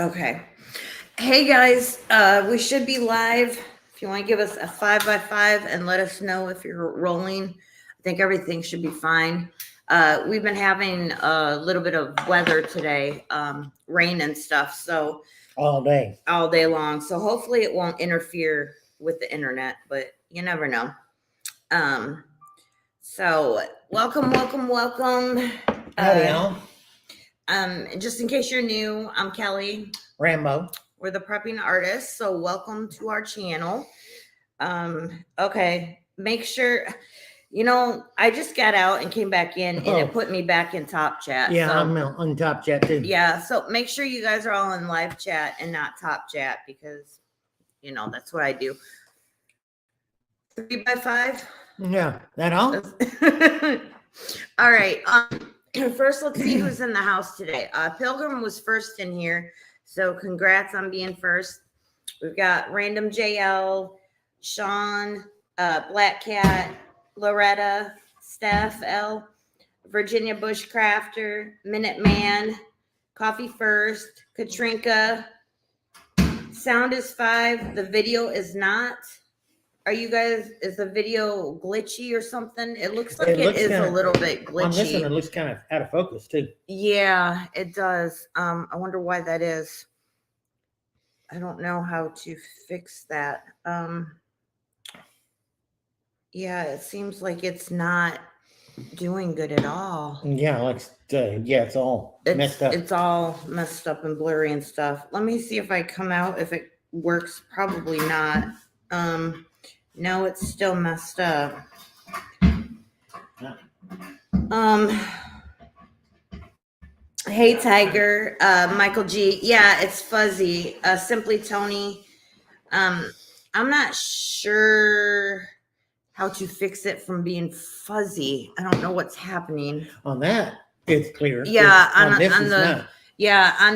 Okay. Hey guys, we should be live. If you want to give us a 5x5 and let us know if you're rolling, I think everything should be fine. We've been having a little bit of weather today, rain and stuff, so all day long. So hopefully it won't interfere with the internet, but you never know. So welcome. Howdy, y'all. Just in case you're new, I'm Kelly. Rambo. We're the prepping artists, so welcome to our channel. Okay, make sure, I just got out and came back in, and it put me back in top chat. Yeah, so, I'm on top chat too. Yeah, so make sure you guys are all in live chat and not top chat, because, that's what I do. 3x5? Yeah, that all? All right. First, let's see who's in the house today. Pilgrim was first in here, so congrats on being first. We've got Random JL, Sean, Black Cat, Loretta, Steph L, Virginia Bushcrafter, Minuteman, Coffee First, Katrinka. Sound is 5. The video is not. Are you guys, is the video glitchy or something? It looks like it is a little bit glitchy. On this one, it looks kind of out of focus too. Yeah, it does. I wonder why that is. I don't know how to fix that. Yeah, it seems like it's not doing good at all. Yeah, it's all messed up. It's all messed up and blurry and stuff. Let me see if I come out, if it works. Probably not. No, it's still messed up. Hey Tiger, Michael G. Yeah, it's fuzzy. Simply Tony. I'm not sure how to fix it from being fuzzy. I don't know what's happening. On that, it's clear. Yeah, on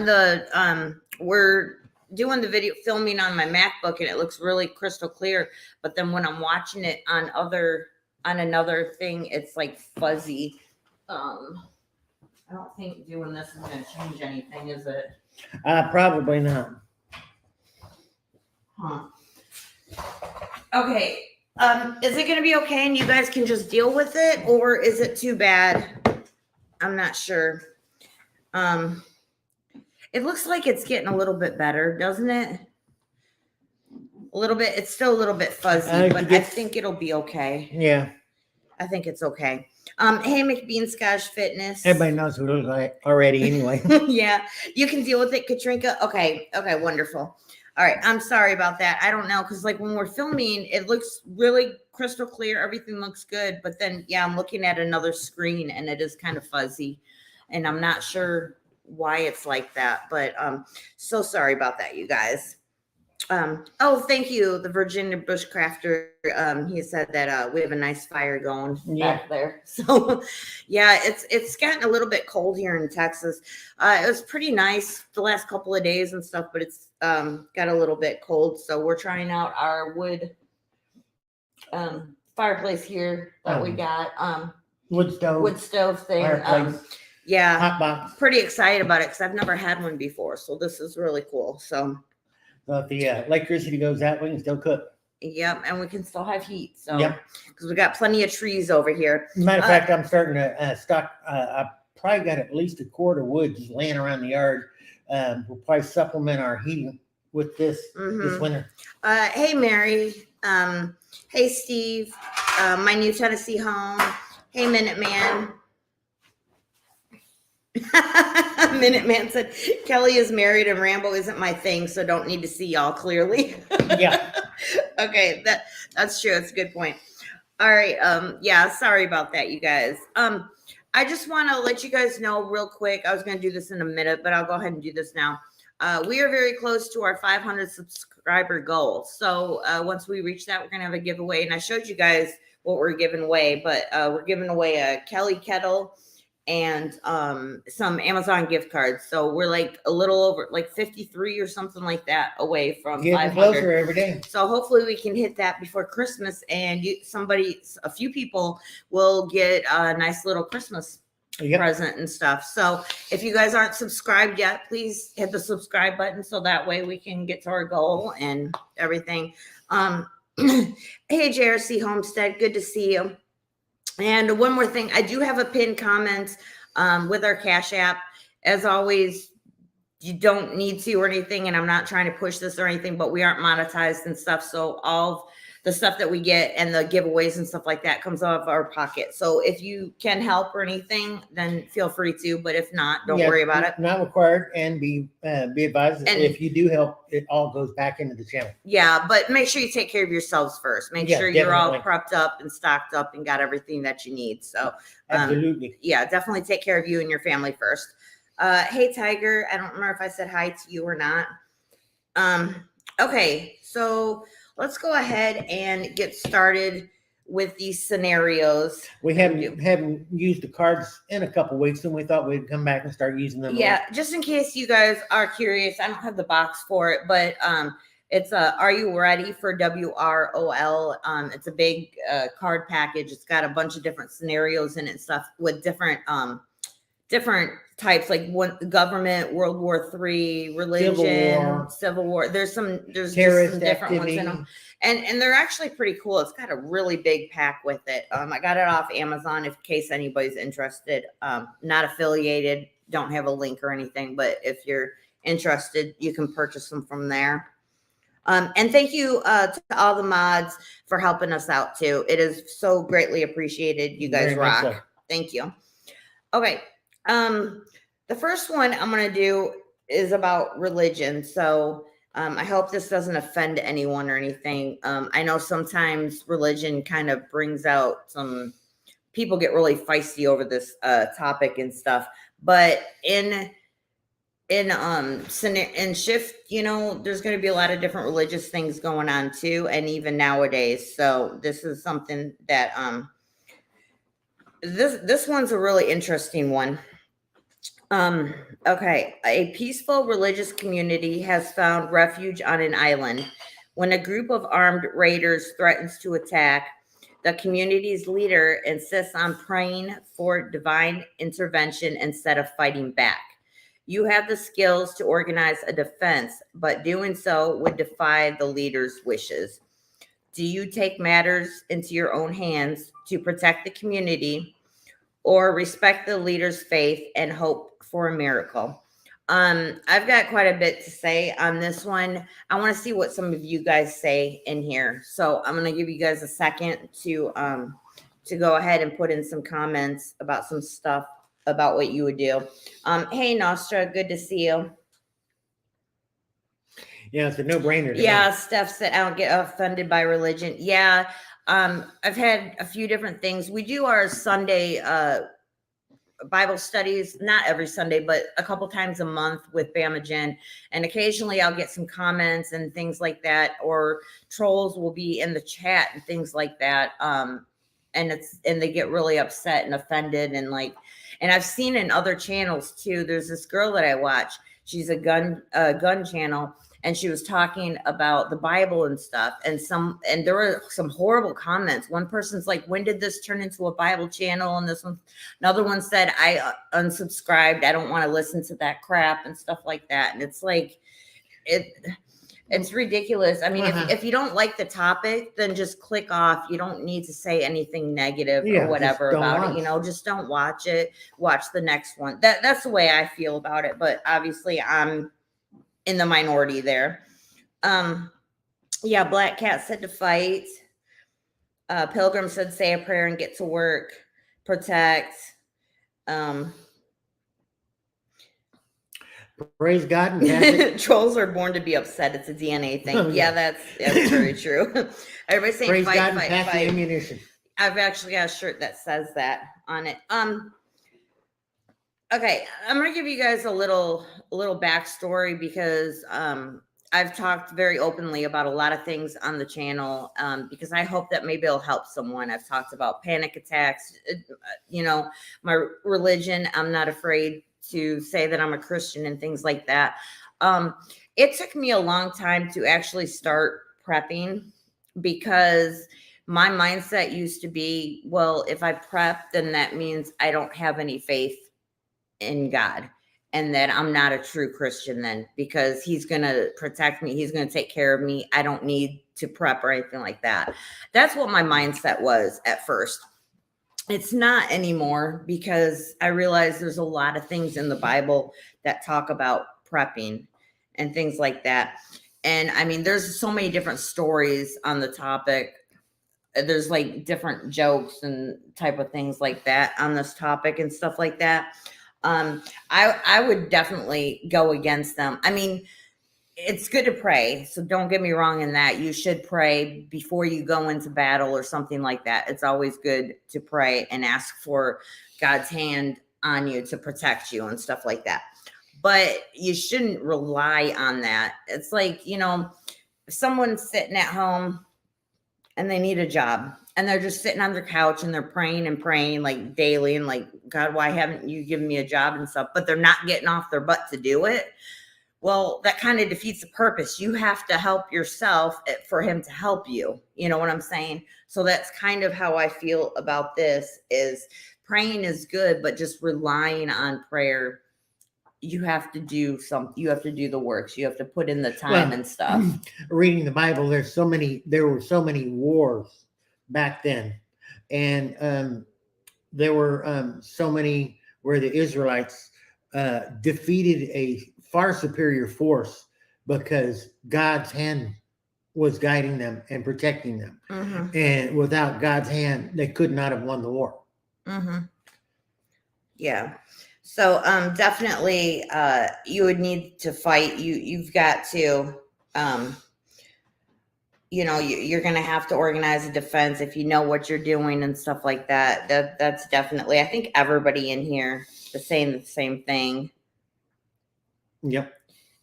the we're doing the video filming on my MacBook, and it looks really crystal clear, but then when I'm watching it on another thing, it's like fuzzy. I don't think doing this is going to change anything, is it? Probably not. Huh. Okay. Is it going to be okay and you guys can just deal with it, or is it too bad? I'm not sure. It looks like it's getting a little bit better, doesn't it? A little bit. It's still a little bit fuzzy, but I think it'll be okay. Yeah. I think it's okay. Hey, McBean Scotch Fitness. Everybody knows who it looks like already anyway. Yeah, you can deal with it, Katrinka. Okay, wonderful. All right, I'm sorry about that. I don't know, because like when we're filming, it looks really crystal clear. Everything looks good, but then, yeah, I'm looking at another screen, and it is kind of fuzzy, and I'm not sure why it's like that, but so sorry about that, you guys. Thank you, the Virginia Bushcrafter. He said that we have a nice fire going back there. So yeah, it's gotten a little bit cold here in Texas. It was pretty nice the last couple of days and stuff, but it's got a little bit cold. So we're trying out our wood fireplace here that we got. Wood stove thing. Yeah, hot box. Pretty excited about it because I've never had one before. So this is really cool. So if the electricity goes out, we can still cook. Yep, and we can still have heat. So, because we got plenty of trees over here. Matter of fact, I'm starting to stock. I probably got at least a quart of wood just laying around the yard. We'll probably supplement our heating with this this winter. Hey, Mary. Hey, Steve. My new Tennessee home. Hey, Minuteman. Minuteman said Kelly is married and Rambo isn't my thing, so don't need to see y'all clearly. Yeah. Okay, that's true. It's a good point. All right. Yeah, sorry about that, you guys. I just want to let you guys know real quick. I was going to do this in a minute, but I'll go ahead and do this now. We are very close to our 500 subscriber goal. So once we reach that, we're going to have a giveaway. And I showed you guys what we're giving away, but we're giving away a Kelly kettle and some Amazon gift cards. So we're like a little over like 53 or something like that away from 500. Closer every day. So hopefully we can hit that before Christmas, and a few people will get a nice little Christmas Yep. present and stuff. So if you guys aren't subscribed yet, please hit the subscribe button so that way we can get to our goal and everything. Hey, JRC Homestead, good to see you. And one more thing, I do have a pinned comment with our Cash App. As always, you don't need to or anything, and I'm not trying to push this or anything, but we aren't monetized and stuff. So all the stuff that we get and the giveaways and stuff like that comes out of our pocket. So if you can help or anything, then feel free to. But if not, don't worry about it. Not required, and be advised that if you do help, it all goes back into the channel. Yeah, but make sure you take care of yourselves first. Make sure you're all prepped up and stocked up and got everything that you need. So absolutely, yeah, definitely take care of you and your family first. Hey, Tiger, I don't remember if I said hi to you or not. Okay, so let's go ahead and get started with these scenarios. We haven't used the cards in a couple weeks, and we thought we'd come back and start using them. Yeah, just in case you guys are curious, I don't have the box for it, but it's Are You Ready for WROL? It's a big card package. It's got a bunch of different scenarios in it and stuff with different types, like government, World War III, religion, Civil War. There's some different activity. ones in them, and they're actually pretty cool. It's got a really big pack with it. I got it off Amazon in case anybody's interested. Not affiliated, don't have a link or anything, but if you're interested, you can purchase them from there. And thank you to all the mods for helping us out too. It is so greatly appreciated. You guys rock. So. Thank you. Okay. The first one I'm going to do is about religion. So, I hope this doesn't offend anyone or anything. I know sometimes religion kind of brings out some people get really feisty over this, topic and stuff, but in shift, you know, there's going to be a lot of different religious things going on too. And even nowadays. So this is something that, this one's a really interesting one. Okay. A peaceful religious community has found refuge on an island. When a group of armed raiders threatens to attack, the community's leader insists on praying for divine intervention instead of fighting back. You have the skills to organize a defense, but doing so would defy the leader's wishes. Do you take matters into your own hands to protect the community, or respect the leader's faith and hope for a miracle? I've got quite a bit to say on this one. I want to see what some of you guys say in here. So I'm going to give you guys a second to go ahead and put in some comments about some stuff about what you would do. Hey, Nostra, good to see you. Yeah, it's a no-brainer. Yeah, Steph said, I don't get offended by religion. Yeah, I've had a few different things. We do our Sunday Bible studies, not every Sunday, but a couple times a month with Bama Jen. And occasionally I'll get some comments and things like that, or trolls will be in the chat and things like that. And they get really upset and offended and I've seen in other channels too. There's this girl that I watch. She's a gun channel. And she was talking about the Bible and stuff. And there were some horrible comments. One person's like, when did this turn into a Bible channel? And another one said, I unsubscribed. I don't want to listen to that crap and stuff like that. And it's like, it's ridiculous. I mean, if you don't like the topic, then just click off. You don't need to say anything negative or whatever about it. You know, just don't watch it. Watch the next one. That's the way I feel about it. But obviously I'm in the minority there. Yeah, Black Cat said to fight. Pilgrim said say a prayer and get to work. Protect. Praise God. Trolls are born to be upset. It's a DNA thing. Oh, yeah, that's very true. Everybody's saying praise fight, God fight, and fight. Ammunition. I've actually got a shirt that says that on it. Okay, I'm gonna give you guys a little backstory because I've talked very openly about a lot of things on the channel because I hope that maybe it'll help someone. I've talked about panic attacks, you know, my religion. I'm not afraid to say that I'm a Christian and things like that. It took me a long time to actually start prepping because my mindset used to be, well, if I prep, then that means I don't have any faith in God, and that I'm not a true Christian then, because he's going to protect me. He's going to take care of me. I don't need to prep or anything like that. That's what my mindset was at first. It's not anymore, because I realize there's a lot of things in the Bible that talk about prepping and things like that. And I mean, there's so many different stories on the topic. There's like different jokes and type of things like that on this topic and stuff like that. I would definitely go against them. I mean, it's good to pray, so don't get me wrong in that. You should pray before you go into battle or something like that. It's always good to pray and ask for God's hand on you to protect you and stuff like that. But you shouldn't rely on that. It's like, you know, if someone's sitting at home and they need a job, and they're just sitting on their couch and they're praying and praying like daily and like, God, why haven't you given me a job and stuff? But they're not getting off their butt to do it. Well, that kind of defeats the purpose. You have to help yourself for him to help you. You know what I'm saying? So that's kind of how I feel about this. Is praying is good, but just relying on prayer, you have to do you have to do the works. You have to put in the time and stuff. Reading the Bible, there were so many wars back then, and there were so many where the Israelites defeated a far superior force because God's hand was guiding them and protecting them. Mm-hmm. And without God's hand, they could not have won the war. Mm-hmm. Yeah. So definitely you would need to fight. You've got to, you know, you're going to have to organize a defense if you know what you're doing and stuff like that. That's definitely, I think everybody in here is saying the same thing. Yep.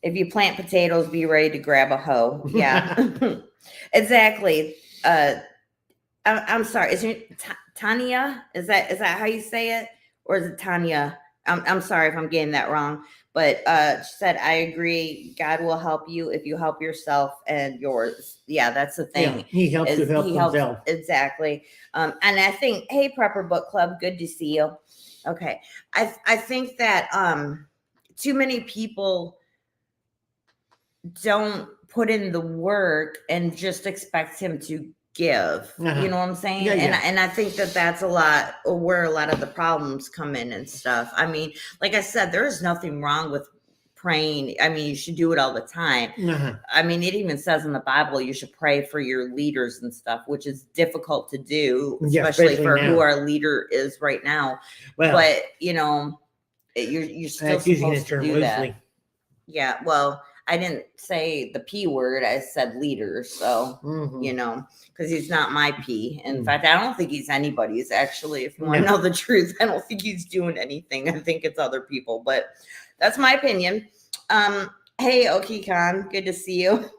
If you plant potatoes, be ready to grab a hoe. Yeah, exactly. I'm sorry. Is it Tanya? Is that how you say it? Or is it Tanya? I'm sorry if I'm getting that wrong. But she said, I agree. God will help you if you help yourself and yours. Yeah, that's the thing. Yeah, he helps you help himself. Exactly. And I think, hey, Prepper Book Club, good to see you. Okay. I think that too many people don't put in the work and just expect him to give. You know what I'm saying? Yeah, yeah. And I think that that's a lot where a lot of the problems come in and stuff. I mean, like I said, there is nothing wrong with praying. I mean, you should do it all the time. I mean, it even says in the Bible you should pray for your leaders and stuff, which is difficult to do, especially for now. Who our leader is right now. Well, but you know, you're still supposed to do that. Yeah, well, I didn't say the P word. I said leader. So, you know, because he's not my P. In fact, I don't think he's anybody's, actually. If you want to know the truth, I don't think he's doing anything. I think it's other people. But that's my opinion. Hey, Oki Khan, good to see you.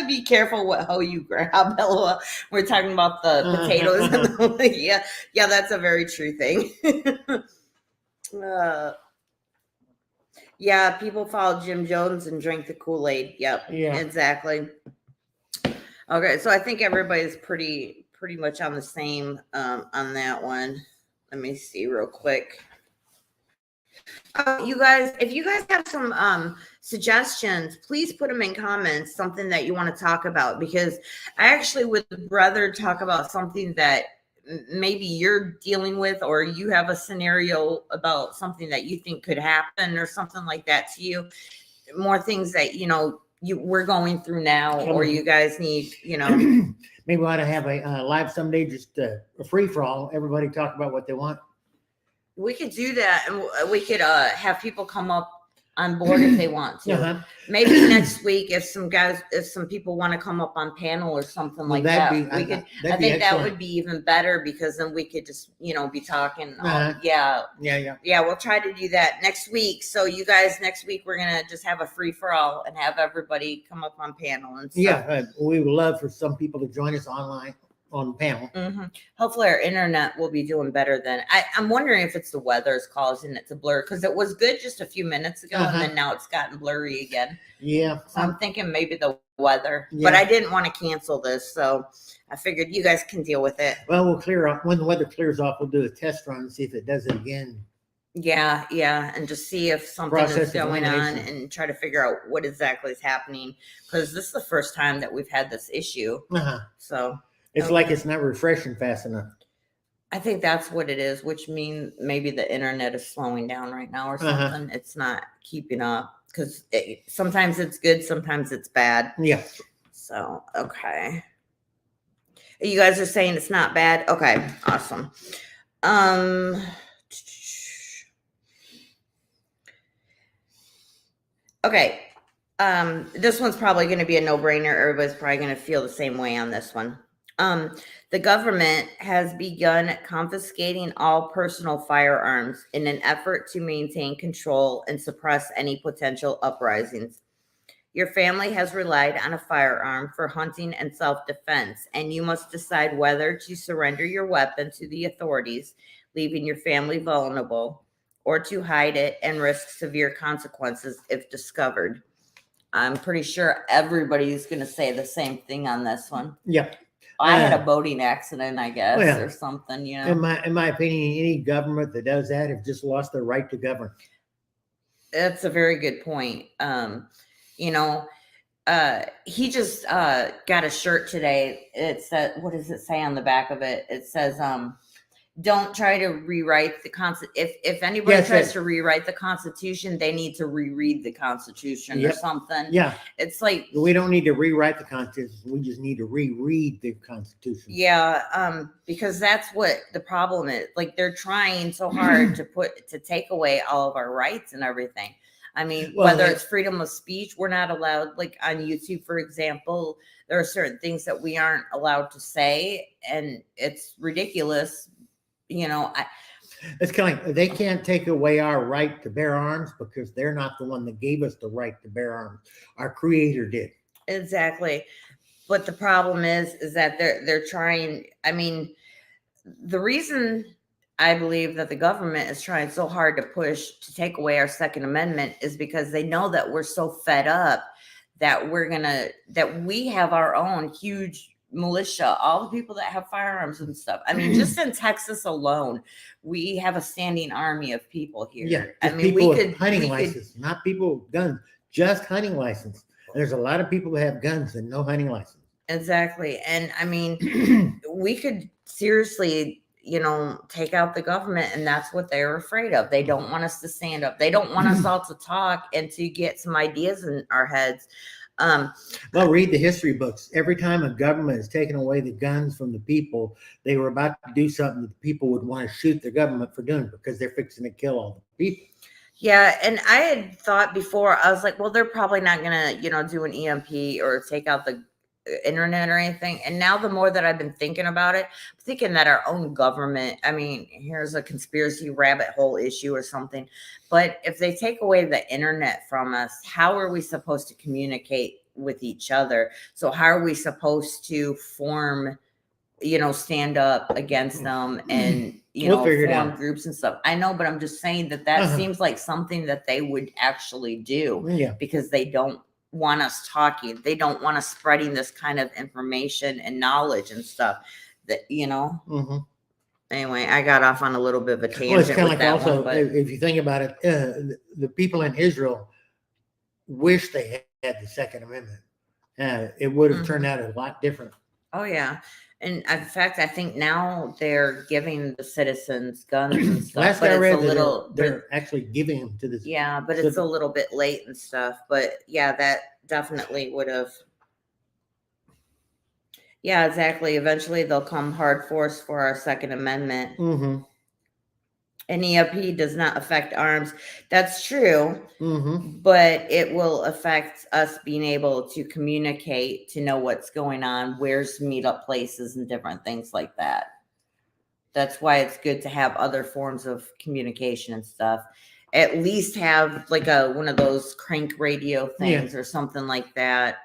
Be careful what hoe you grab, LOL. We're talking about the potatoes. Yeah, that's a very true thing. Yeah, people follow Jim Jones and drink the Kool-Aid. Yep. Yeah. Exactly. Okay, so I think everybody's pretty much on the same on that one. Let me see real quick. You guys, if you guys have some suggestions, please put them in comments. Something that you want to talk about, because I actually would rather talk about something that maybe you're dealing with, or you have a scenario about something that you think could happen or something like that to you. More things that, you know, we're going through now, or you guys need, you know. Maybe we ought to have a live someday, just a free for all. Everybody talk about what they want. We could do that, and we could have people come up on board if they want to. Maybe next week, if some people want to come up on panel or something like that, we could. I think that would be even better, because then we could just, you know, be talking. Yeah. We'll try to do that next week. So you guys, next week we're gonna just have a free for all and have everybody come up on panel and stuff. Yeah, we would love for some people to join us online on the panel. Hopefully our internet will be doing better than I'm wondering if it's the weather's causing it to blur, because it was good just a few minutes ago and then now it's gotten blurry again. Yeah. So I'm thinking maybe the weather, but I didn't want to cancel this, so I figured you guys can deal with it. Well, we'll clear off when the weather clears off. We'll do a test run and see if it does it again. Yeah, and just see if something Process is of going on elimination. and try to figure out what exactly is happening, because this is the first time that we've had this issue. So It's like it's not refreshing fast enough. I think that's what it is, which means maybe the internet is slowing down right now or something. It's not keeping up, because sometimes it's good, sometimes it's bad. Yeah. So, okay. You guys are saying it's not bad? Okay, awesome. Okay. This one's probably going to be a no-brainer. Everybody's probably going to feel the same way on this one. The government has begun confiscating all personal firearms in an effort to maintain control and suppress any potential uprisings. Your family has relied on a firearm for hunting and self-defense, and you must decide whether to surrender your weapon to the authorities, leaving your family vulnerable, or to hide it and risk severe consequences if discovered. I'm pretty sure everybody's going to say the same thing on this one. Yeah. I had a boating accident, I guess, or something, you know. In my opinion, any government that does that have just lost their right to govern. That's a very good point. You know, he just got a shirt today. It said, what does it say on the back of it? It says, don't try to rewrite the if anybody tries to rewrite the Constitution, they need to reread the Constitution or something. Yeah. It's like, we don't need to rewrite the Constitution. We just need to reread the Constitution. Yeah. Because that's what the problem is. Like, they're trying so hard to take away all of our rights and everything. I mean, whether it's freedom of speech, we're not allowed, like on YouTube, for example, there are certain things that we aren't allowed to say, and it's ridiculous. You know, it's kind of like they can't take away our right to bear arms because they're not the one that gave us the right to bear arms. Our creator did. Exactly. But the problem is that they're trying. I mean, the reason I believe that the government is trying so hard to push to take away our Second Amendment is because they know that we're so fed up that we have our own huge militia, all the people that have firearms and stuff. I mean, just in Texas alone, we have a standing army of people here. Yeah, I mean, people with hunting license, not people with guns, just hunting license. There's a lot of people that have guns and no hunting license. Exactly. And I mean, we could seriously, you know, take out the government, and that's what they're afraid of. They don't want us to stand up. They don't want us all to talk and to get some ideas in our heads. Well, read the history books. Every time a government has taken away the guns from the people, they were about to do something that the people would want to shoot the government for doing because they're fixing to kill all the people. Yeah, and I had thought before, I was like, well, they're probably not going to, you know, do an EMP or take out the internet or anything. And now the more that I've been thinking about it, I'm thinking that our own government, I mean, here's a conspiracy rabbit hole issue or something, but if they take away the internet from us, how are we supposed to communicate with each other? So how are we supposed to form, you know, stand up against them and, you know, form groups and stuff? I know, but I'm just saying that seems like something that they would actually do, because they don't want us talking. They don't want us spreading this kind of information and knowledge and stuff that, you know. Anyway, I got off on a little bit of a tangent. Well, it's kind of like that also, one, if you think about it, the people in Israel wish they had the Second Amendment. It would have turned out a lot different. Oh, yeah. And in fact, I think now they're giving the citizens guns and stuff. Last I read, they're actually giving them to the. Yeah, but it's a little bit late and stuff. But yeah, that definitely would have. Yeah, exactly. Eventually, they'll come hard force for our Second Amendment. An EMP does not affect arms. That's true. But it will affect us being able to communicate, to know what's going on, where's meetup places and different things like that. That's why it's good to have other forms of communication and stuff. At least have like one of those crank radio things or something like that.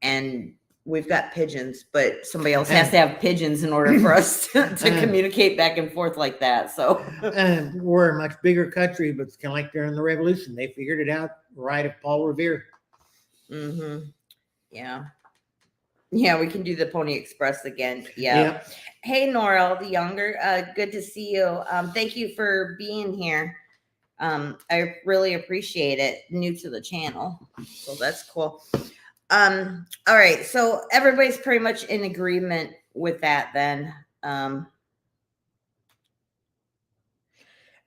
And we've got pigeons, but somebody else has to have pigeons in order for us to communicate back and forth like that. So we're a much bigger country, but it's kind of like during the Revolution. They figured it out right of Paul Revere. Yeah. Yeah, we can do the Pony Express again. Yeah. Hey, Norel, the younger. Good to see you. Thank you for being here. I really appreciate it. New to the channel, so that's cool. All right, so everybody's pretty much in agreement with that then.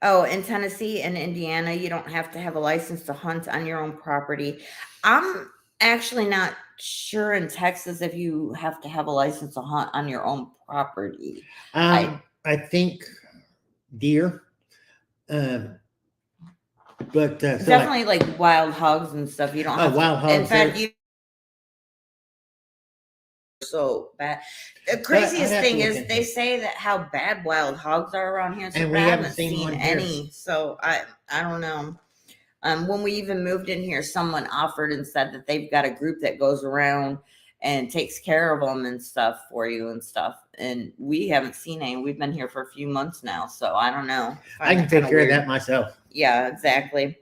Oh, in Tennessee and Indiana, you don't have to have a license to hunt on your own property. I'm actually not sure in Texas if you have to have a license to hunt on your own property. I think deer. But so definitely like wild hogs and stuff. You don't have wild hogs. In fact, you so bad. The craziest thing is they say that how bad wild hogs are around here. So and we haven't seen any. So I don't know. When we even moved in here, someone offered and said that they've got a group that goes around and takes care of them and stuff for you and stuff. And we haven't seen any. We've been here for a few months now, so I don't know. I can take care of that myself. Yeah, exactly.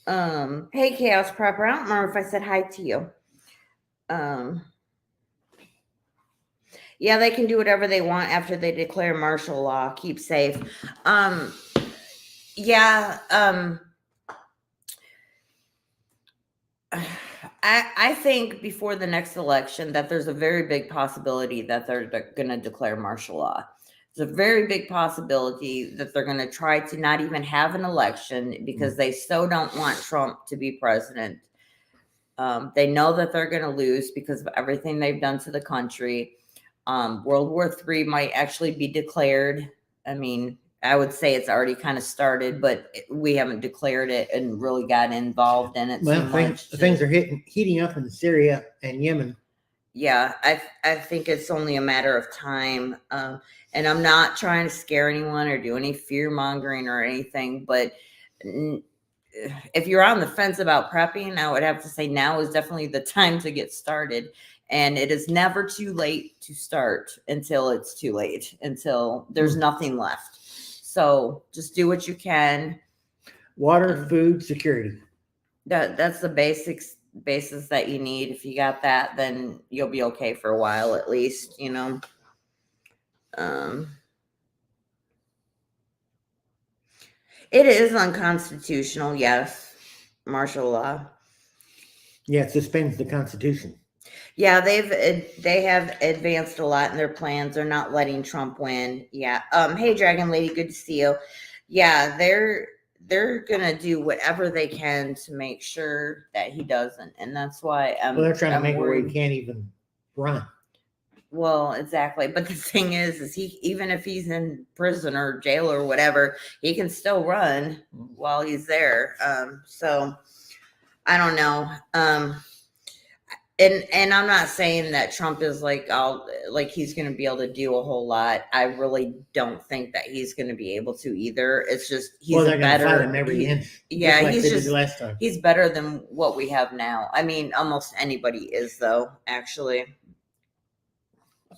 Hey, Chaos Prepper. I don't remember if I said hi to you. Yeah, they can do whatever they want after they declare martial law. Keep safe. Yeah. I think before the next election that there's a very big possibility that they're going to declare martial law. There's a very big possibility that they're going to try to not even have an election because they so don't want Trump to be president. They know that they're going to lose because of everything they've done to the country. World War III might actually be declared. I mean, I would say it's already kind of started, but we haven't declared it and really got involved in it. Well, things are heating up in Syria and Yemen. Yeah, I think it's only a matter of time. And I'm not trying to scare anyone or do any fear mongering or anything, but if you're on the fence about prepping, I would have to say now is definitely the time to get started. And it is never too late to start until it's too late, until there's nothing left. So just do what you can. Water, food, security. That's the basis that you need. If you got that, then you'll be okay for a while at least, you know. It is unconstitutional, yes. Martial law. Yeah, it suspends the Constitution. Yeah, they have advanced a lot in their plans. They're not letting Trump win. Yeah. Hey, Dragon Lady, good to see you. Yeah, they're gonna do whatever they can to make sure that he doesn't, and that's why they're trying to make it where he can't even run. Well, exactly. But the thing is he, even if he's in prison or jail or whatever, he can still run while he's there. So I don't know. And I'm not saying that Trump is like he's going to be able to do a whole lot. I really don't think that he's going to be able to either. It's just he's better. Fight him every inch. Yeah, like he's just last time. He's better than what we have now. I mean, almost anybody is though. Actually,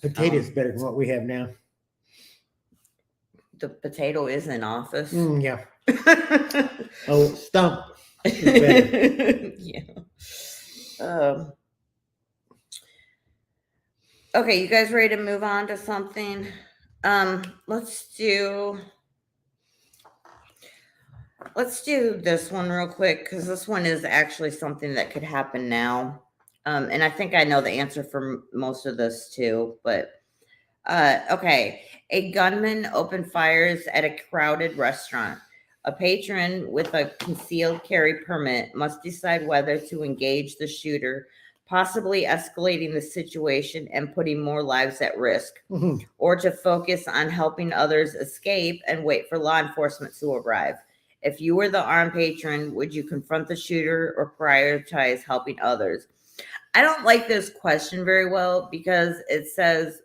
potato's better than what we have now. The potato is in office. Yeah. Oh, Stump. Yeah. Okay, you guys ready to move on to something? Let's do this one real quick because this one is actually something that could happen now. And I think I know the answer for most of this too, but okay. A gunman opened fires at a crowded restaurant. A patron with a concealed carry permit must decide whether to engage the shooter, possibly escalating the situation and putting more lives at risk, or to focus on helping others escape and wait for law enforcement to arrive. If you were the armed patron, would you confront the shooter or prioritize helping others? I don't like this question very well because it says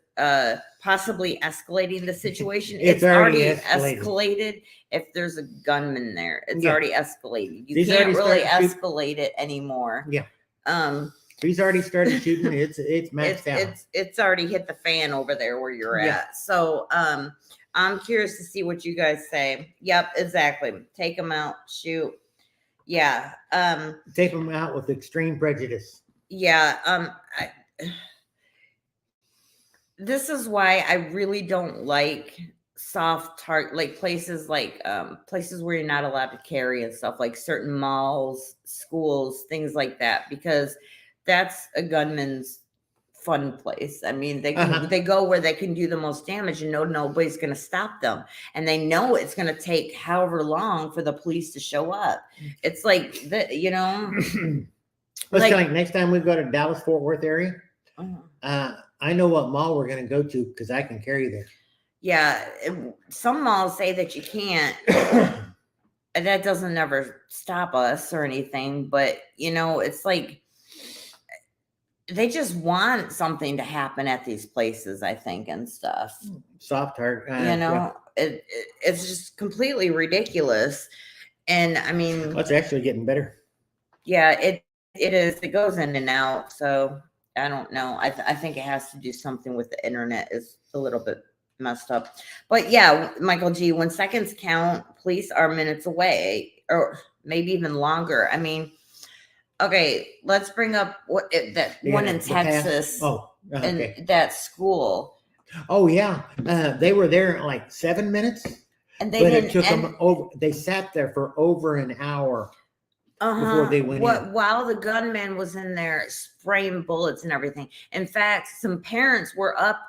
possibly escalating the situation. It's already escalated. If there's a gunman there, it's already escalated. You can't really escalate it anymore. Yeah. He's already started shooting. It's maxed out. It's already hit the fan over there where you're at. So I'm curious to see what you guys say. Yep, exactly. Take them out, shoot. Yeah. Take them out with extreme prejudice. Yeah. this is why I really don't like soft target, like places places where you're not allowed to carry and stuff, like certain malls, schools, things like that, because that's a gunman's fun place. I mean, they go where they can do the most damage, and nobody's going to stop them, and they know it's going to take however long for the police to show up. It's like that, you know. Let's like next time we go to Dallas Fort Worth area. I know what mall we're going to go to because I can carry there. Yeah, some malls say that you can't. And that doesn't never stop us or anything, but you know, it's like they just want something to happen at these places, I think, and stuff. Soft heart, you know, it's just completely ridiculous. And I mean, well, it's actually getting better. Yeah, it is. It goes in and out. So I don't know. I think it has to do something with the internet. Is a little bit messed up. But yeah, Michael G, when seconds count, police are minutes away, or maybe even longer. I mean, okay, let's bring up that one in Texas. Okay. In that school. Oh yeah, they were there in like 7 minutes, and it took them over. They sat there for over an hour. Before they went in. While the gunman was in there spraying bullets and everything. In fact, some parents were up.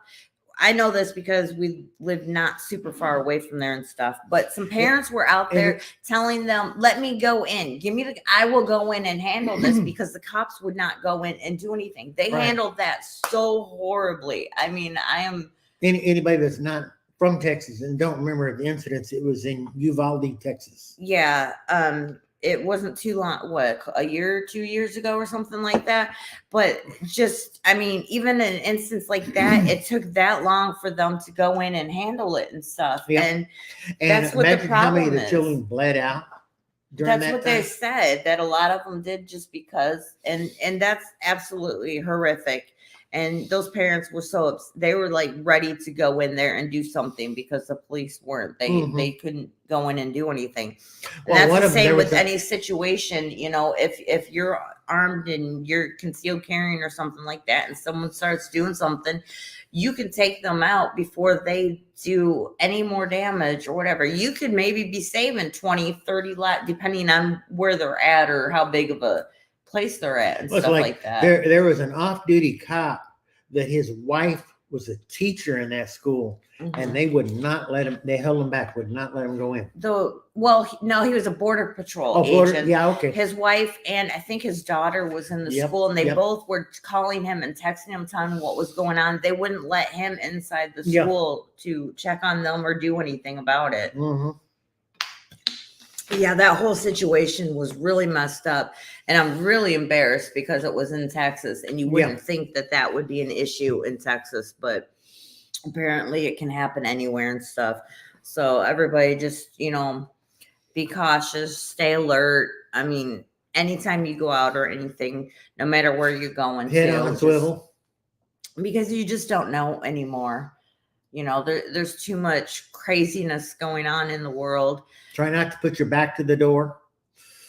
I know this because we live not super far away from there and stuff, but some parents were out there telling them, let me go in. I will go in and handle this, because the cops would not go in and do anything. They handled that so horribly. I mean, anybody that's not from Texas and don't remember the incidents, it was in Uvalde, Texas. Yeah. It wasn't too long, a year, 2 years ago or something like that. But just, I mean, even in an instance like that, it took that long for them to go in and handle it and stuff. Yeah. And that's what the problem how many of the children bled out. That's what they said, that a lot of them did just because, and that's absolutely horrific. And those parents were they were like ready to go in there and do something, because the police weren't. They couldn't go in and do anything. And that's the same with any situation, you know, if you're armed and you're concealed carrying or something like that, and someone starts doing something, you can take them out before they do any more damage or whatever. You could maybe be saving 20, 30 lives, depending on where they're at or how big of a place they're at and stuff like that. There was an off-duty cop that his wife was a teacher in that school, and they would not let him. They held him back, would not let him go in. No, he was a border patrol agent. Yeah, okay. His wife and I think his daughter was in the school, and they both were calling him and texting him, telling him what was going on. They wouldn't let him inside the school to check on them or do anything about it. Yeah, that whole situation was really messed up, and I'm really embarrassed because it was in Texas, and you wouldn't think that would be an issue in Texas, but apparently it can happen anywhere and stuff. So everybody just, you know, be cautious, stay alert. I mean, anytime you go out or anything, no matter where you're going, head on swivel, because you just don't know anymore. You know, there's too much craziness going on in the world. Try not to put your back to the door.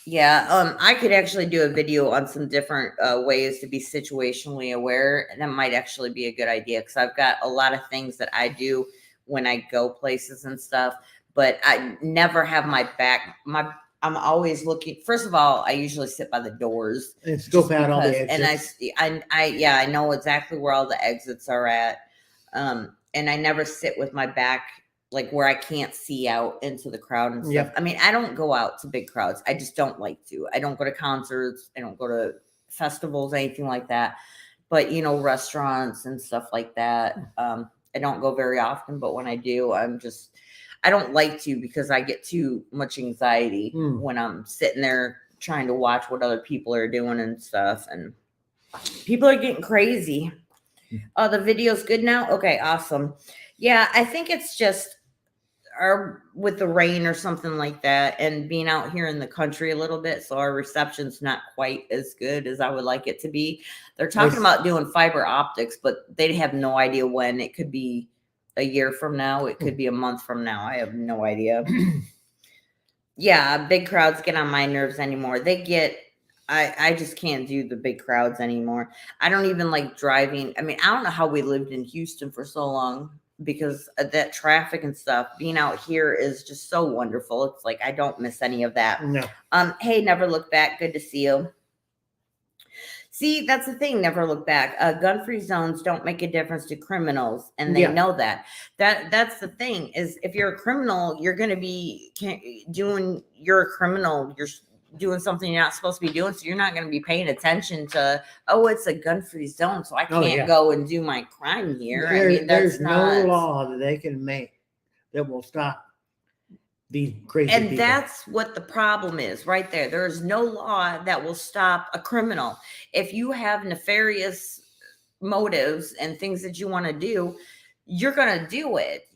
Yeah, I could actually do a video on some different ways to be situationally aware, and that might actually be a good idea, because I've got a lot of things that I do when I go places and stuff, but I never have my back. I'm always looking. First of all, I usually sit by the doors and scope out all the exits. And I know exactly where all the exits are at. And I never sit with my back like where I can't see out into the crowd and stuff. I mean, I don't go out to big crowds. I just don't like to. I don't go to concerts. I don't go to festivals, anything like that. But, you know, restaurants and stuff like that. I don't go very often, but when I do, I don't like to, because I get too much anxiety when I'm sitting there trying to watch what other people are doing and stuff. And people are getting crazy. The video's good now? Okay, awesome. Yeah, I think it's just with the rain or something like that, and being out here in the country a little bit, so our reception's not quite as good as I would like it to be. They're talking about doing fiber optics, but they have no idea when. It could be a year from now. It could be a month from now. I have no idea. Yeah, big crowds get on my nerves anymore. They get I just can't do the big crowds anymore. I don't even like driving. I mean, I don't know how we lived in Houston for so long because of that traffic and stuff. Being out here is just so wonderful. It's like I don't miss any of that. No. Hey, never look back. Good to see you. See, that's the thing. Never look back. Gun-free zones don't make a difference to criminals, and they Yeah. know that. That's the thing. Is if you're a criminal, you're going to be doing. You're a criminal. You're doing something you're not supposed to be doing, so you're not going to be paying attention to. Oh, it's a gun-free zone, so I can't go and do my crime here. I mean, there's no law that they can make that will stop these crazy and people. that's what the problem is right there. There is no law that will stop a criminal. If you have nefarious motives and things that you want to do, you're going to do it.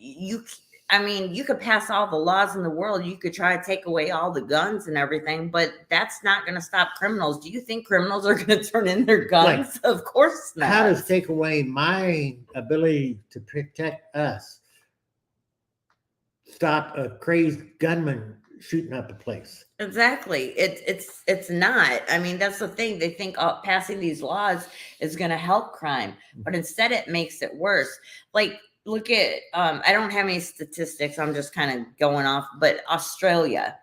I mean, you could pass all the laws in the world. You could try to take away all the guns and everything, but that's not going to stop criminals. Do you think criminals are going to turn in their guns? Of course not. How does take away my ability to protect us stop a crazed gunman shooting up a place? Exactly. It's not. I mean, that's the thing. They think passing these laws is going to help crime, but instead it makes it worse. Like, look at I don't have any statistics. I'm just kind of going off, but Australia.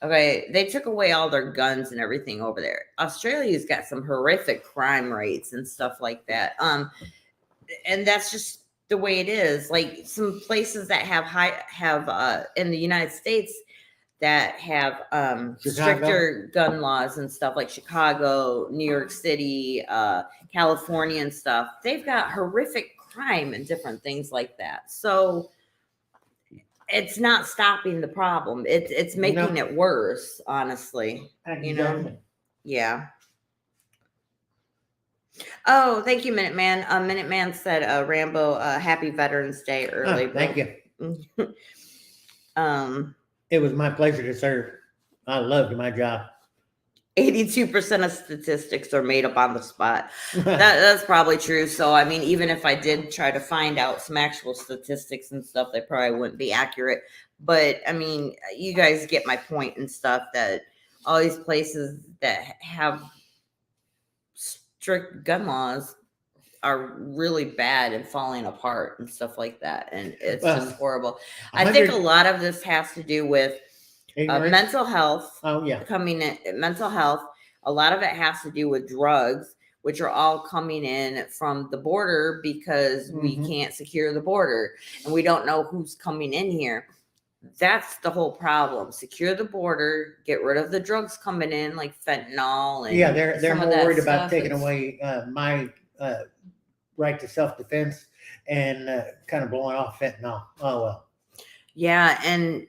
Okay, they took away all their guns and everything over there. Australia's got some horrific crime rates and stuff like that. And that's just the way it is. Like some places that have in the United States that have stricter gun laws and stuff, like Chicago, New York City, California and stuff. They've got horrific crime and different things like that. So it's not stopping the problem. It's making it worse, honestly. You know? Yeah. Oh, thank you, Minuteman. Minuteman said, Rambo, happy Veterans Day early. Thank you. It was my pleasure to serve. I loved my job. 82% of statistics are made up on the spot. That's probably true. So, I mean, even if I did try to find out some actual statistics and stuff, they probably wouldn't be accurate. But, I mean, you guys get my point and stuff, that all these places that have strict gun laws are really bad and falling apart and stuff like that. And it's just horrible. I think a lot of this has to do with mental health. Oh, yeah. Coming in, mental health. A lot of it has to do with drugs, which are all coming in from the border because we can't secure the border and we don't know who's coming in here. That's the whole problem. Secure the border, get rid of the drugs coming in like fentanyl. And they're more worried about taking away my right to self-defense and kind of blowing off fentanyl. Oh, well. Yeah, and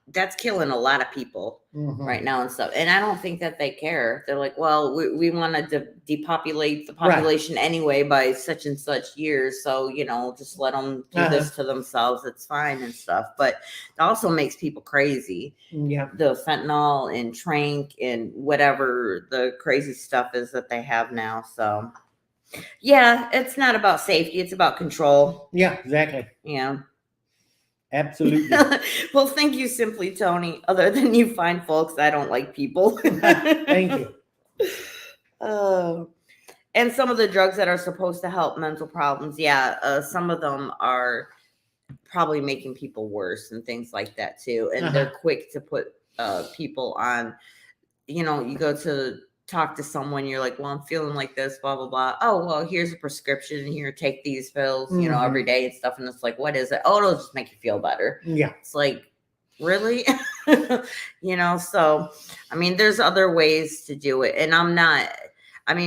that's killing a lot of people right now and stuff. And I don't think that they care. They're like, well, we want to depopulate the population anyway by such and such years. So, you know, just let them do this to themselves. It's fine and stuff. But it also makes people crazy. Yeah. The fentanyl and trank and whatever the crazy stuff is that they have now. So, yeah, it's not about safety. It's about control. Yeah, exactly. Yeah. Absolutely. Well, thank you, Simply Tony. Other than you fine folks, I don't like people. Thank you. And some of the drugs that are supposed to help mental problems, some of them are probably making people worse and things like that too. And they're quick to put people on, you know, you go to talk to someone, you're like, well, I'm feeling like this, blah, blah, blah. Oh, well, here's a prescription and here, take these pills, you know, every day and stuff. And it's like, what is it? Oh, it'll just make you feel better. Yeah. It's like, really? You know, so, I mean, there's other ways to do it. And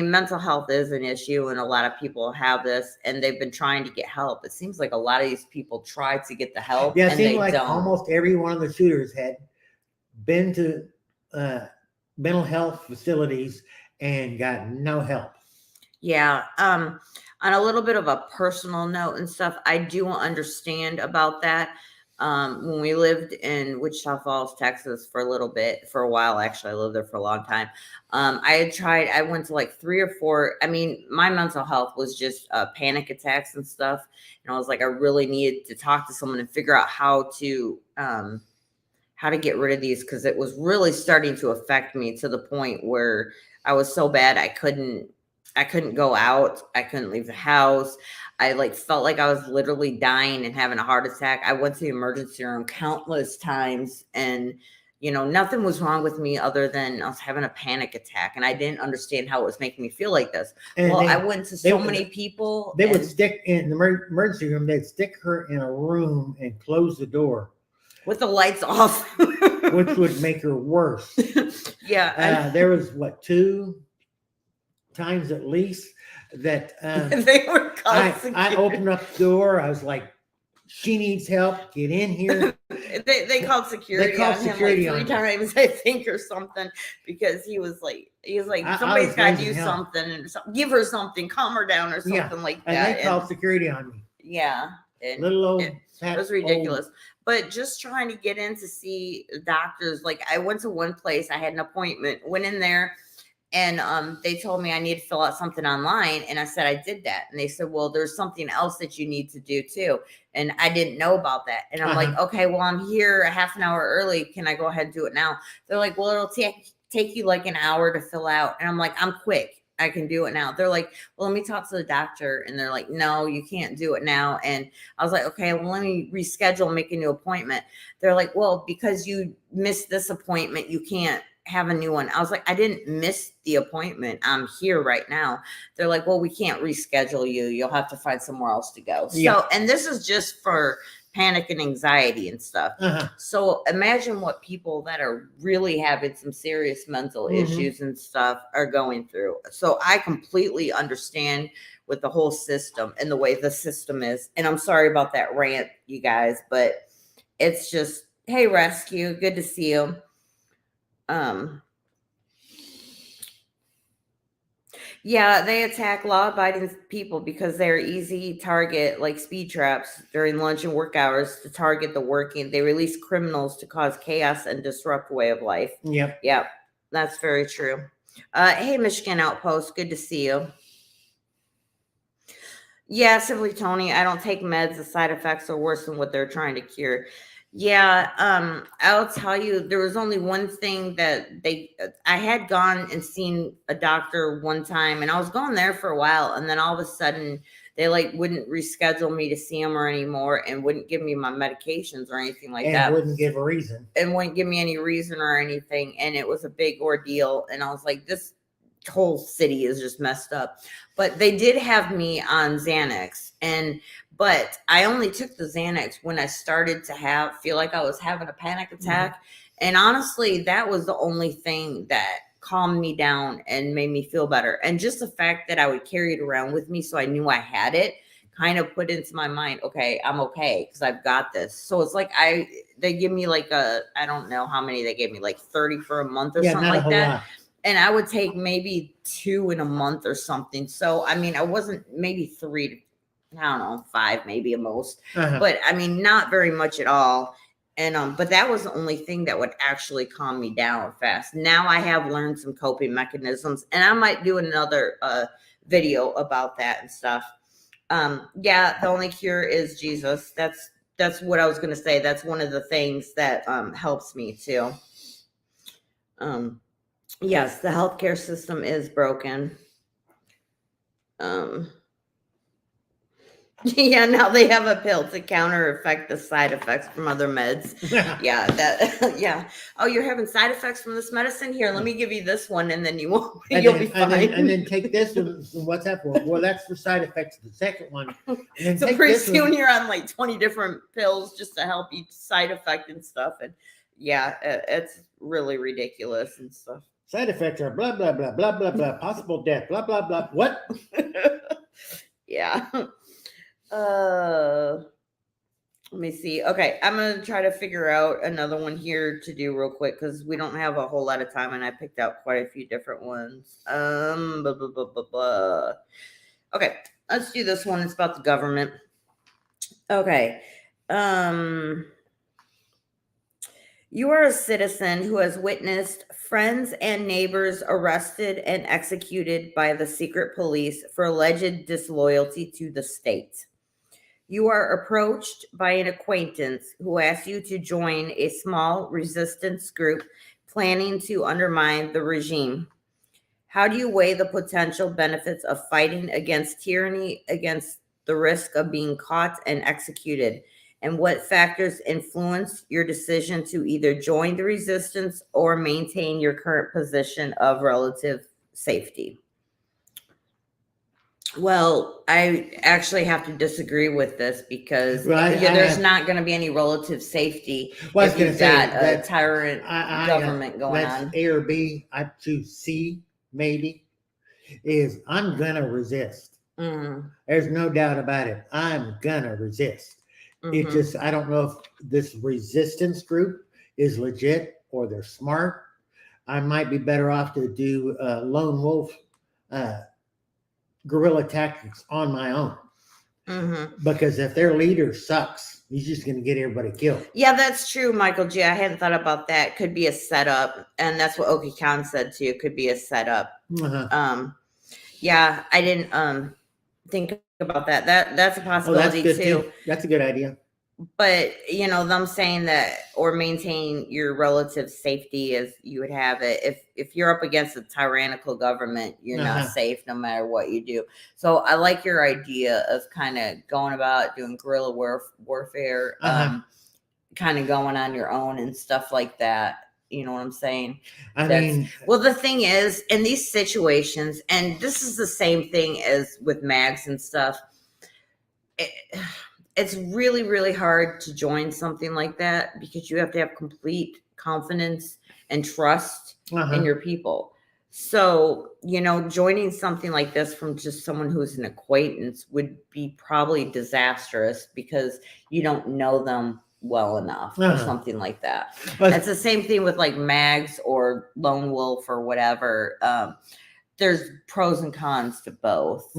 mental health is an issue and a lot of people have this and they've been trying to get help. It seems like a lot of these people try to get the help. Yeah, it and seems they like don't. almost every one of the shooters had been to mental health facilities and got no help. Yeah. On a little bit of a personal note and stuff, I do understand about that. When we lived in Wichita Falls, Texas for a while, actually, I lived there for a long time. I went to like 3 or 4. I mean, my mental health was just panic attacks and stuff. And I was like, I really needed to talk to someone and figure out how how to get rid of these because it was really starting to affect me to the point where I was so bad I couldn't go out. I couldn't leave the house. I like felt like I was literally dying and having a heart attack. I went to the emergency room countless times and nothing was wrong with me other than I was having a panic attack and I didn't understand how it was making me feel like this. And I went to so many people. They would stick in the emergency room. They'd stick her in a room and close the door with the lights off, which would make her worse. Yeah. There was 2 times at least that they were I opened up the door. I was like, she needs help. Get in here. They called security. They called security him like 3 times, I think, or something, because he was like, somebody's got to do something and give her something, calm her down, or something like that. And they called security on me. Yeah, little old. It was ridiculous. But just trying to get in to see doctors, like I went to one place, I had an appointment, went in there. And they told me I need to fill out something online. And I said, I did that. And they said, well, there's something else that you need to do too. And I didn't know about that. And I'm like, okay, well, I'm here a half an hour early. Can I go ahead and do it now? They're like, well, it'll take you like an hour to fill out. And I'm like, I'm quick. I can do it now. They're like, well, let me talk to the doctor. And they're like, no, you can't do it now. And I was like, okay, well, let me reschedule, make a new appointment. They're like, well, because you missed this appointment, you can't have a new one. I was like, I didn't miss the appointment. I'm here right now. They're like, well, we can't reschedule you. You'll have to find somewhere else to go. Yeah. So, and this is just for panic and anxiety and stuff. So imagine what people that are really having some serious mental issues and stuff are going through. So I completely understand with the whole system and the way the system is. And I'm sorry about that rant, you guys, but it's just, hey, Rescue, good to see you. Yeah, they attack law-abiding people because they're easy target, like speed traps during lunch and work hours to target the working. They release criminals to cause chaos and disrupt way of life. Yep. Yep, that's very true. Hey, Michigan Outpost, good to see you. Yeah, simply Tony, I don't take meds. The side effects are worse than what they're trying to cure. Yeah, I'll tell you, there was only one thing that I had gone and seen a doctor one time, and I was going there for a while, and then all of a sudden they wouldn't reschedule me to see him or anymore, and wouldn't give me my medications or anything like that. And wouldn't give a reason. And wouldn't give me any reason or anything, and it was a big ordeal, and I was like, this whole city is just messed up. But they did have me on Xanax, but I only took the Xanax when I started to feel like I was having a panic attack. And honestly, that was the only thing that calmed me down and made me feel better. And just the fact that I would carry it around with me so I knew I had it kind of put into my mind, okay, I'm okay because I've got this. So it's like they give me I don't know how many they gave me, 30 for a month or something like that. Lot. And I would take maybe 2 in a month or something. So, I mean, I wasn't maybe 3 I don't know, 5 maybe at most, but I mean, not very much at all. And, but that was the only thing that would actually calm me down fast. Now I have learned some coping mechanisms, and I might do another video about that and stuff. Yeah, the only cure is Jesus. That's what I was going to say. That's one of the things that helps me too. Yes, the healthcare system is broken. Yeah, now they have a pill to counter effect the side effects from other meds. Yeah. Oh, you're having side effects from this medicine? Here, let me give you this one, and then you'll be fine. And then take this. And what's that for? Well, that's for side effects of the second one. So pretty soon you're on 20 different pills just to help each side effect and stuff. And yeah, it's really ridiculous and stuff. Side effects are blah, blah, blah, blah, blah, blah, possible death, blah, blah, blah. What? Yeah. Let me see. Okay, I'm going to try to figure out another one here to do real quick because we don't have a whole lot of time and I picked out quite a few different ones. Blah, blah, blah, blah, blah. Okay, let's do this one. It's about the government. Okay. You are a citizen who has witnessed friends and neighbors arrested and executed by the secret police for alleged disloyalty to the state. You are approached by an acquaintance who asks you to join a small resistance group planning to undermine the regime. How do you weigh the potential benefits of fighting against tyranny against the risk of being caught and executed? And what factors influence your decision to either join the resistance or maintain your current position of relative safety? Well, I actually have to disagree with this because Well, there's not going to be any relative safety Well, I was if gonna you've say got a that tyrant government going that's on. A or B. I choose C, maybe. Is I'm gonna resist. Mm, There's no doubt about it. I'm gonna resist. It mhm. just I don't know if this resistance group is legit or they're smart. I might be better off to do lone wolf uh, guerrilla tactics on my own. Because if their leader sucks, he's just going to get everybody killed. Yeah, that's true, Michael G. I hadn't thought about that. Could be a setup, and that's what Oki Khan said too. Could be a setup. Yeah, I didn't think about that. That's a possibility too. That's a good idea. But them saying that or maintain your relative safety as you would have it. If you're up against a tyrannical government, you're not safe no matter what you do. So I like your idea of kind of going about doing guerrilla warfare, kind of going on your own and stuff like that. You know what I'm saying? Well, the thing is, in these situations, and this is the same thing as with mags and stuff, it's really, really hard to join something like that because you have to have complete confidence and trust in your people. So, joining something like this from just someone who's an acquaintance would be probably disastrous because you don't know them well enough or something like that. It's the same thing with like mags or lone wolf or whatever. There's pros and cons to both.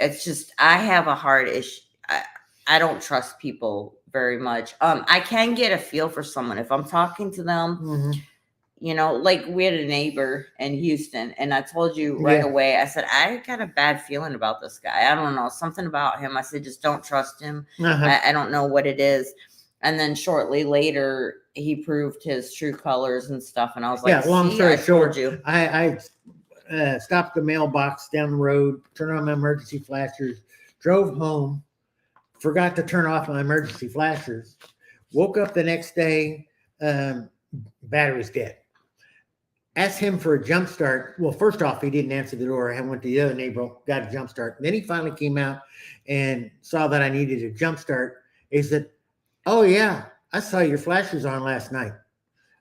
It's just I have a hard issue. I don't trust people very much. I can get a feel for someone if I'm talking to them. Like we had a neighbor in Houston, and I told you right away. I said I got a bad feeling about this guy. I don't know, something about him. I said just don't trust him. I don't know what it is. And then shortly later, he proved his true colors and stuff. And I was like, long story short, you. I stopped the mailbox down the road, turned on my emergency flashers, drove home, forgot to turn off my emergency flashers, woke up the next day, battery's dead. Asked him for a jump start. Well, first off, he didn't answer the door. I went to the other neighbor, got a jump start. Then he finally came out and saw that I needed a jump start. He said, "Oh yeah, I saw your flashers on last night."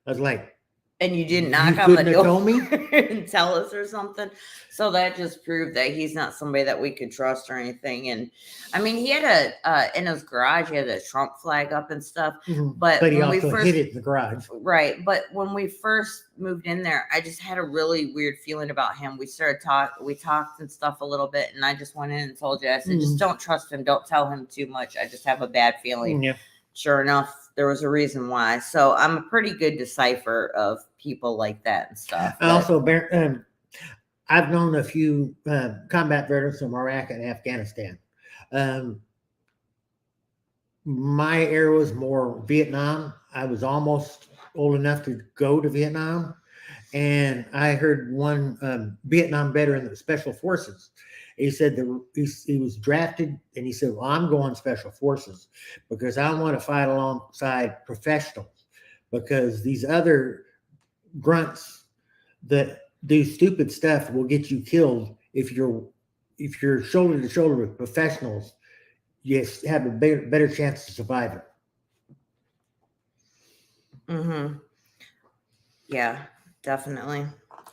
I was like, and you didn't knock on the door told me? And tell us or something. So that just proved that he's not somebody that we could trust or anything. And I mean, he had in his garage, he had a Trump flag up and stuff. But he also hid it in the garage. Right. But when we first moved in there, I just had a really weird feeling about him. We talked and stuff a little bit. And I just went in and told you, I said, just don't trust him. Don't tell him too much. I just have a bad feeling. Yeah. Sure enough, there was a reason why. So I'm a pretty good decipher of people like that and stuff. Also, I've known a few combat veterans from Iraq and Afghanistan. My era was more Vietnam. I was almost old enough to go to Vietnam. And I heard one Vietnam veteran of the Special Forces. He said he was drafted, and he said, "Well, I'm going Special Forces because I want to fight alongside professionals, because these other grunts that do stupid stuff will get you killed. If you're shoulder to shoulder with professionals, you have a better chance of surviving." Yeah, definitely.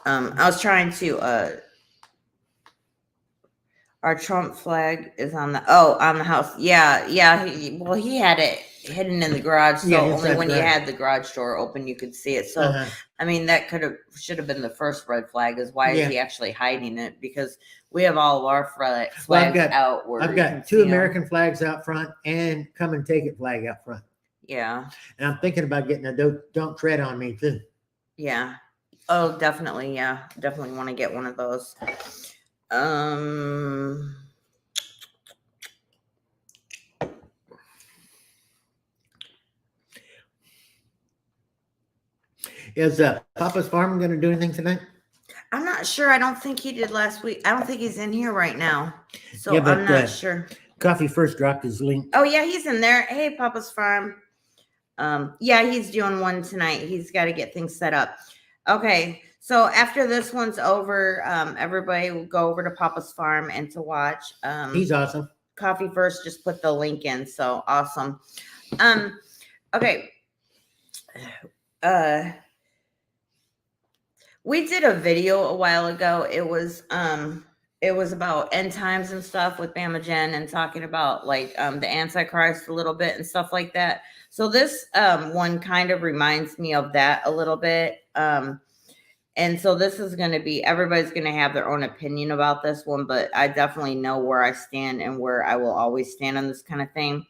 I was trying to our Trump flag is on the house. Yeah. He had it hidden in the garage, so only when you had the garage door open you could see it. So I mean, that should have been the first red flag. Is why is he actually hiding it? Because we have all of our flags out. I've got two American flags out front and come and take it flag out front. Yeah, and I'm thinking about getting a don't tread on me too. Yeah. Oh, definitely. Yeah, definitely want to get one of those. Is Papa's Farm going to do anything tonight? I'm not sure. I don't think he did last week. I don't think he's in here right now. So Yeah, but, I'm not sure. Coffee First dropped his link. Oh yeah, he's in there. Hey, Papa's Farm. Yeah, he's doing one tonight. He's got to get things set up. Okay, so after this one's over, everybody will go over to Papa's Farm and to watch. He's awesome. Coffee First just put the link in, so awesome. Okay. We did a video a while ago. It was about end times and stuff with Bama Jen and talking about like the Antichrist a little bit and stuff like that. So this one kind of reminds me of that a little bit. And so this is going to be, everybody's going to have their own opinion about this one, but I definitely know where I stand and where I will always stand on this kind of thing.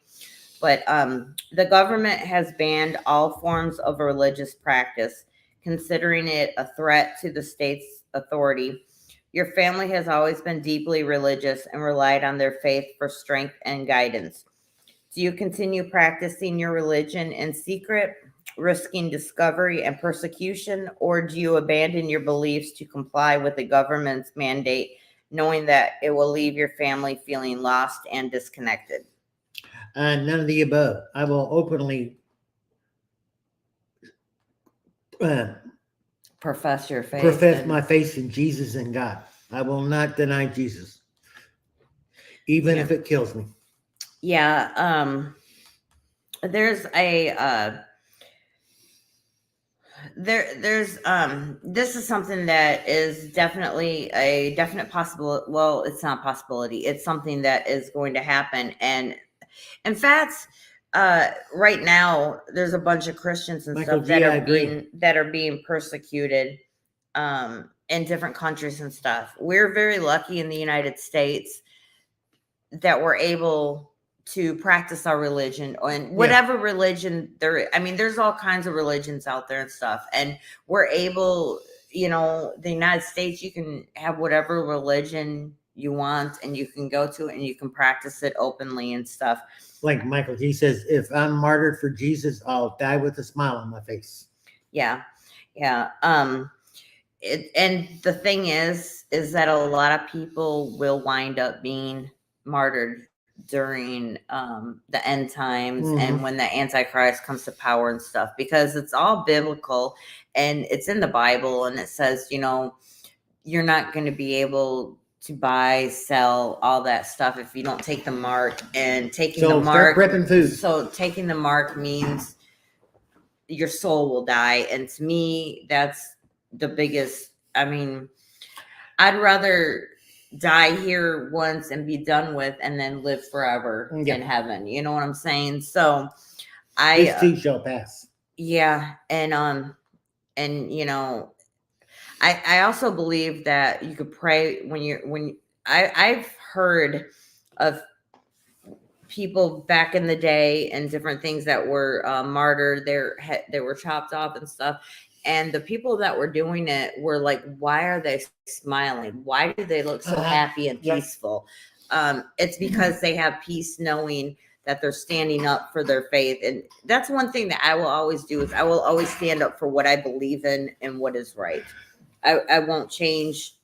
But the government has banned all forms of religious practice, considering it a threat to the state's authority. Your family has always been deeply religious and relied on their faith for strength and guidance. Do you continue practicing your religion in secret, risking discovery and persecution, or do you abandon your beliefs to comply with the government's mandate, knowing that it will leave your family feeling lost and disconnected? None of the above. I will openly Profess your faith. profess my faith in Jesus and God. I will not deny Jesus, even if it kills me. Yeah. There's a there's this is something that is definitely a definite possible. Well, it's not a possibility. It's something that is going to happen. And in fact, right now there's a bunch of Christians and Michael stuff G, that are being persecuted in different countries and stuff. We're very lucky in the United States that we're able to practice our religion and whatever religion there. I mean, there's all kinds of religions out there and stuff, and we're able, you know, the United States, you can have whatever religion you want and you can go to it and you can practice it openly and stuff. Like Michael G says, if I'm martyred for Jesus, I'll die with a smile on my face. Yeah. And the thing is that a lot of people will wind up being martyred during the end times and when the Antichrist comes to power and stuff, because it's all biblical and it's in the Bible, and it says, you know, you're not going to be able to buy, sell, all that stuff if you don't take the mark. And taking the mark, prepping food. So taking the mark means your soul will die, and to me, that's the biggest. I mean, I'd rather die here once and be done with and then live forever in heaven. You know what I'm saying? So this too shall pass. Yeah. And you know, I also believe that you could pray I've heard of people back in the day and different things that were martyred, they were chopped off and stuff. And the people that were doing it were like, why are they smiling? Why do they look so happy and peaceful? It's because they have peace knowing that they're standing up for their faith. And that's one thing that I will always do, is I will always stand up for what I believe in and what is right. I won't change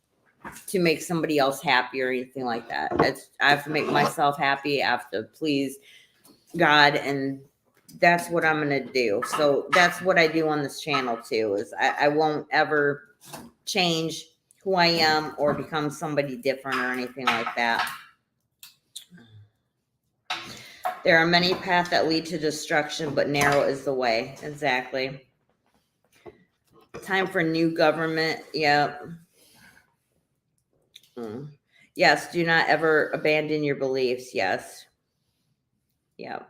to make somebody else happy or anything like that. I have to make myself happy. I have to please God, and that's what I'm going to do. So that's what I do on this channel too, is I won't ever change who I am or become somebody different or anything like that. There are many paths that lead to destruction, but narrow is the way. Exactly. Time for new government. Yep. Yes. Do not ever abandon your beliefs. Yes. Yep.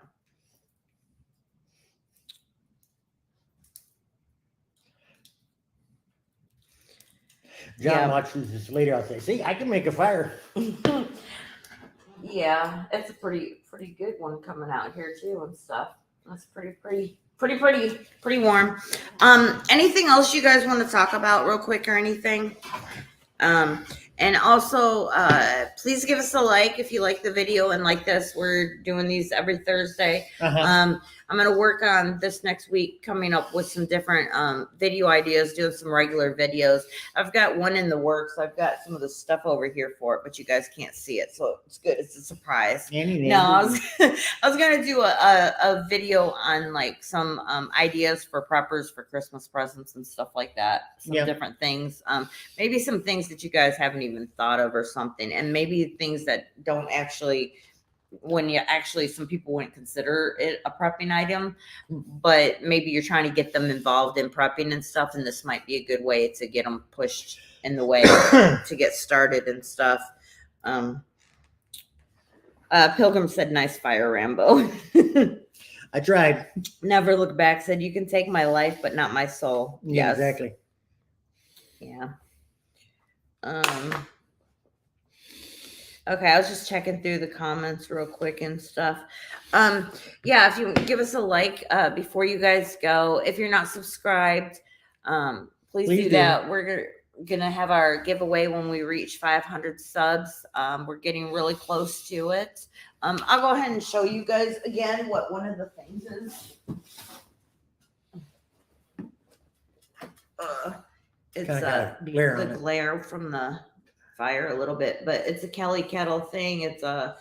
John watches this later. I'll say, see, I can make a fire. Yeah, it's a pretty good one coming out here too and stuff. That's pretty warm. Anything else you guys want to talk about real quick or anything? And also, please give us a like if you like the video and like this. We're doing these every Thursday. I'm I'm going to work on this next week, coming up with some different video ideas, doing some regular videos. I've got one in the works. I've got some of the stuff over here for it, but you guys can't see it, so it's good. It's a surprise. No, I was going to do a video on like some ideas for preppers for Christmas presents and stuff like that. Some different things. Maybe some things that you guys haven't even thought of or something, and maybe things that don't actually, when you actually, some people wouldn't consider it a prepping item, but maybe you're trying to get them involved in prepping and stuff, and this might be a good way to get them pushed in the way to get started and stuff. Pilgrim said, nice fire, Rambo. I tried. Never Look Back said, you can take my life, but not my soul. Yeah, Yes. exactly. Yeah. Okay, I was just checking through the comments real quick and stuff. Yeah, if you give us a like before you guys go. If you're not subscribed, please do that. We're gonna have our giveaway when we reach 500 subs. We're getting really close to it. I'll go ahead and show you guys again what one of the things is. It's the glare from the fire a little bit, but it's a Kelly kettle thing. It's a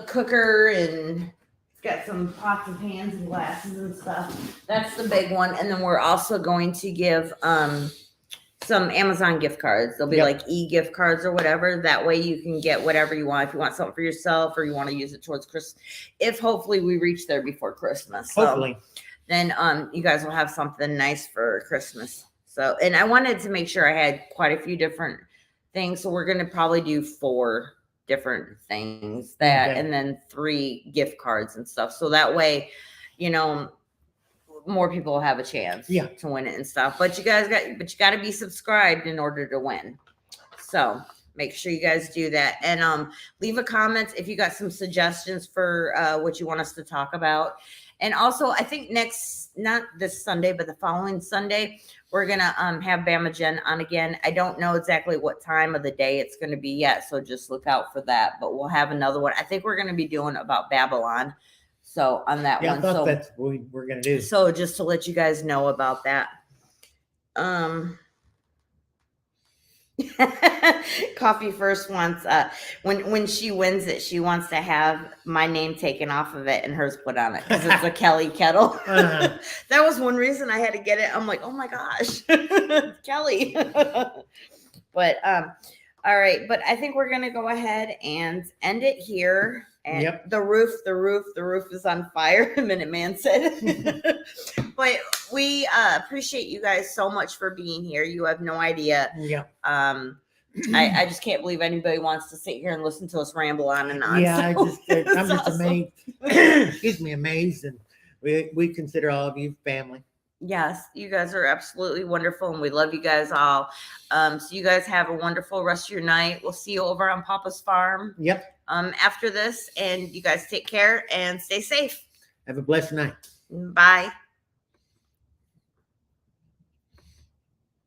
cooker, and it's got some pots and pans and glasses and stuff. That's the big one. And then we're also going to give some Amazon gift cards. They'll be like e-gift cards or whatever. That way you can get whatever you want. If you want something for yourself or you want to use it towards Christmas, if hopefully we reach there before Christmas. Hopefully. Then you guys will have something nice for Christmas. So, and I wanted to make sure I had quite a few different things. So we're going to probably do 4 different things and then 3 gift cards and stuff. So that way, you know, more people will have a chance to win it and stuff. But you got to be subscribed in order to win. So make sure you guys do that, and leave a comment if you got some suggestions for what you want us to talk about. And also, I think not this Sunday, but the following Sunday, we're going to have Bama Jen on again. I don't know exactly what time of the day it's going to be yet, so just look out for that. But we'll have another one. I think we're going to be doing about Babylon. So on that one. I thought that's what we're going to do. So just to let you guys know about that. Coffee First wants when she wins it, she wants to have my name taken off of it and hers put on it because it's a Kelly kettle. That was one reason I had to get it. I'm like, oh my gosh, Kelly. But all right, but I think we're gonna go ahead and end it here. And the roof is on fire, Minuteman said. But we appreciate you guys so much for being here. You have no idea. I just can't believe anybody wants to sit here and listen to us ramble on and on. I'm just amazed. Excuse me, amazed, and we consider all of you family. Yes, you guys are absolutely wonderful, and we love you guys all. So you guys have a wonderful rest of your night. We'll see you over on Papa's farm. After this, and you guys take care and stay safe. Have a blessed night. Bye.